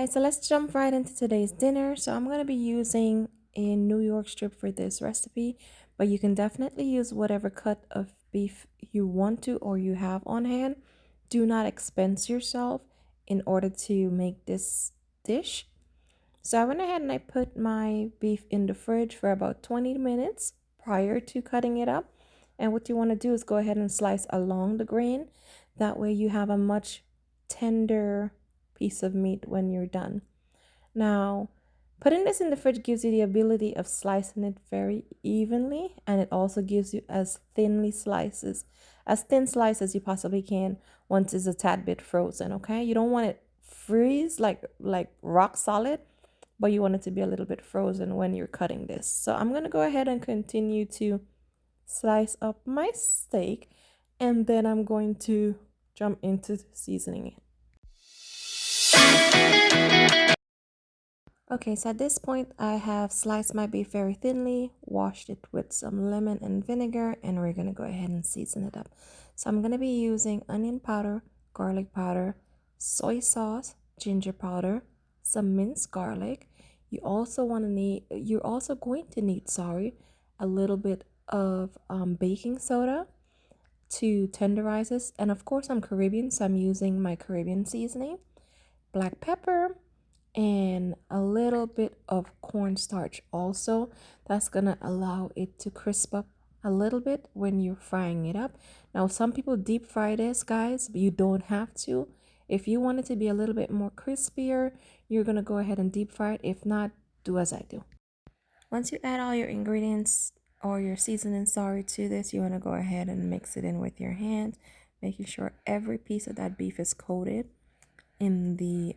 guys, so let's jump right into today's dinner. So I'm going to be using a New York strip for this recipe, but you can definitely use whatever cut of beef you want to or you have on hand. Do not expense yourself in order to make this dish. So I went ahead and I put my beef in the fridge for about 20 minutes prior to cutting it up. And what you want to do is go ahead and slice along the grain. That way you have a much tender piece of meat when you're done. Now, putting this in the fridge gives you the ability of slicing it very evenly, and it also gives you as thin slices as you possibly can once it's a tad bit frozen, okay? You don't want it freeze like rock solid, but you want it to be a little bit frozen when you're cutting this. So I'm going to go ahead and continue to slice up my steak, and then I'm going to jump into seasoning it. Okay, so at this point I have sliced my beef very thinly, washed it with some lemon and vinegar, and we're going to go ahead and season it up. So I'm going to be using onion powder, garlic powder, soy sauce, ginger powder, some minced garlic. You're also going to need, a little bit of baking soda to tenderize this. And of course I'm Caribbean, so I'm using my Caribbean seasoning, black pepper, and a little bit of cornstarch also. That's gonna allow it to crisp up a little bit when you're frying it up. Now some people deep fry this, guys, but you don't have to. If you want it to be a little bit more crispier, you're gonna go ahead and deep fry it. If not, do as I do. Once you add all your ingredients or your seasoning to this, you want to go ahead and mix it in with your hand, making sure every piece of that beef is coated in the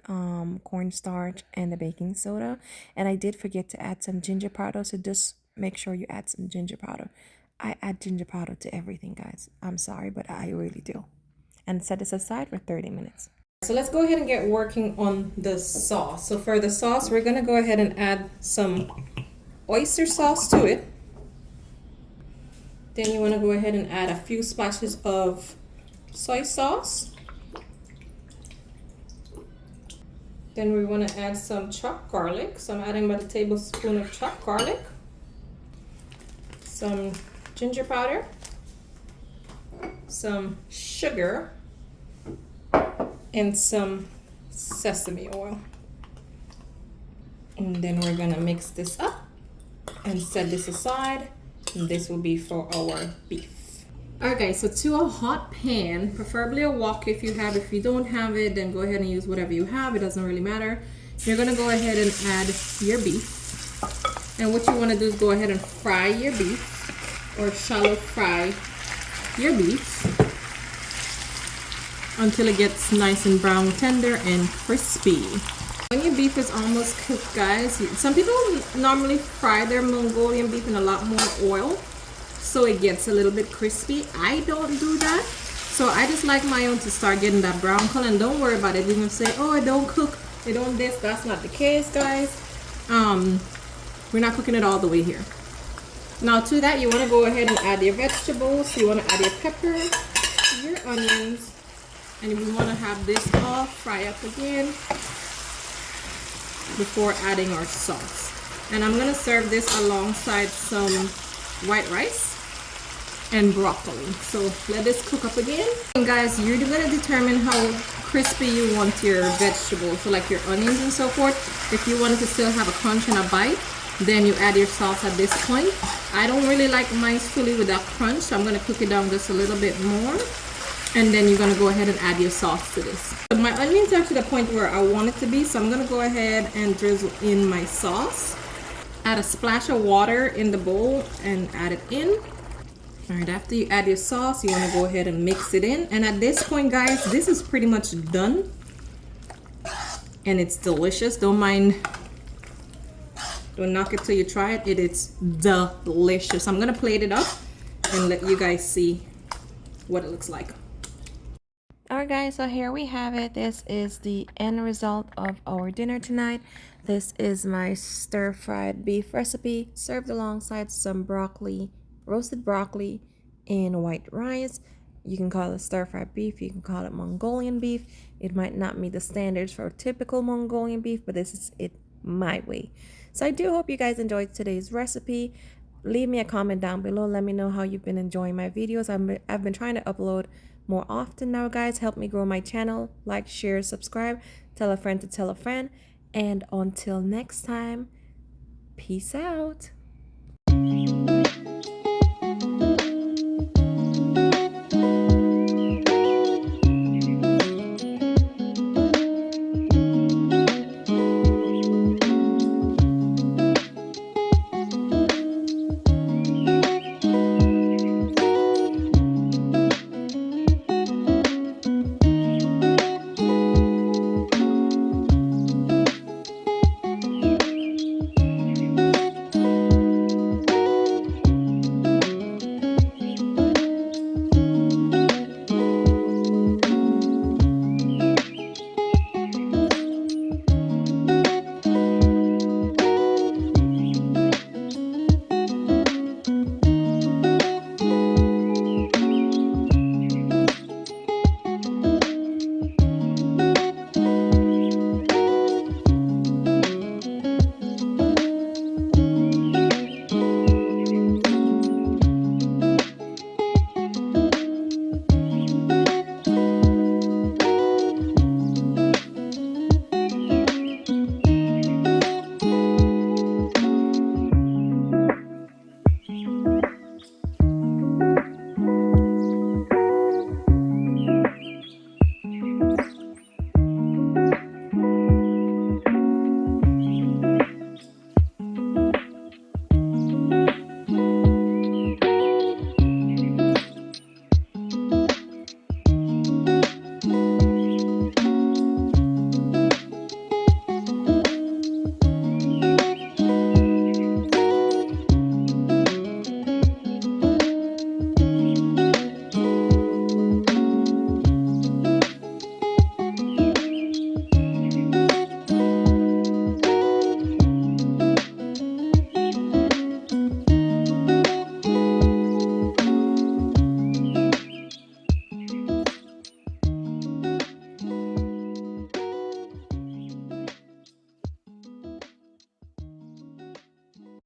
cornstarch and the baking soda. And I did forget to add some ginger powder, so just make sure you add some ginger powder. I add ginger powder to everything, guys. I'm sorry, but I really do. And set this aside for 30 minutes. So let's go ahead and get working on the sauce. So for the sauce, we're gonna go ahead and add some oyster sauce to it. Then you want to go ahead and add a few splashes of soy sauce. Then we want to add some chopped garlic. So I'm adding about a tablespoon of chopped garlic, some ginger powder, some sugar, and some sesame oil. And then we're going to mix this up and set this aside. And this will be for our beef. Alright guys, so to a hot pan, preferably a wok if you have. If you don't have it, then go ahead and use whatever you have. It doesn't really matter. You're gonna go ahead and add your beef. And what you want to do is go ahead and fry your beef, or shallow fry your beef until it gets nice and brown, tender, and crispy. When your beef is almost cooked, guys, some people normally fry their Mongolian beef in a lot more oil so it gets a little bit crispy. I don't do that, so I just like my own to start getting that brown color. And don't worry about it. You're gonna say, oh, I don't cook, I don't this. That's not the case, guys. We're not cooking it all the way here. Now to that, you want to go ahead and add your vegetables. You want to add your pepper, your onions, and we want to have this all fry up again before adding our sauce. And I'm gonna serve this alongside some white rice and broccoli. So let this cook up again. And guys, you're gonna determine how crispy you want your vegetables, so like your onions and so forth. If you want it to still have a crunch and a bite, then you add your sauce at this point. I don't really like mine fully with that crunch, so I'm gonna cook it down just a little bit more. And then you're gonna go ahead and add your sauce to this. So my onions are to the point where I want it to be, so I'm gonna go ahead and drizzle in my sauce. Add a splash of water in the bowl and add it in. All right, after you add your sauce, you wanna go ahead and mix it in. And at this point, guys, this is pretty much done. And it's delicious. Don't knock it till you try it. It is delicious. I'm gonna plate it up and let you guys see what it looks like. Alright guys, so here we have it. This is the end result of our dinner tonight. This is my stir-fried beef recipe, served alongside some broccoli, roasted broccoli, and white rice. You can call it stir-fried beef, you can call it Mongolian beef. It might not meet the standards for typical Mongolian beef, but this is it my way. So I do hope you guys enjoyed today's recipe. Leave me a comment down below. Let me know how you've been enjoying my videos. I've been trying to upload more often now, guys. Help me grow my channel. Like, share, subscribe, tell a friend to tell a friend. And until next time, peace out.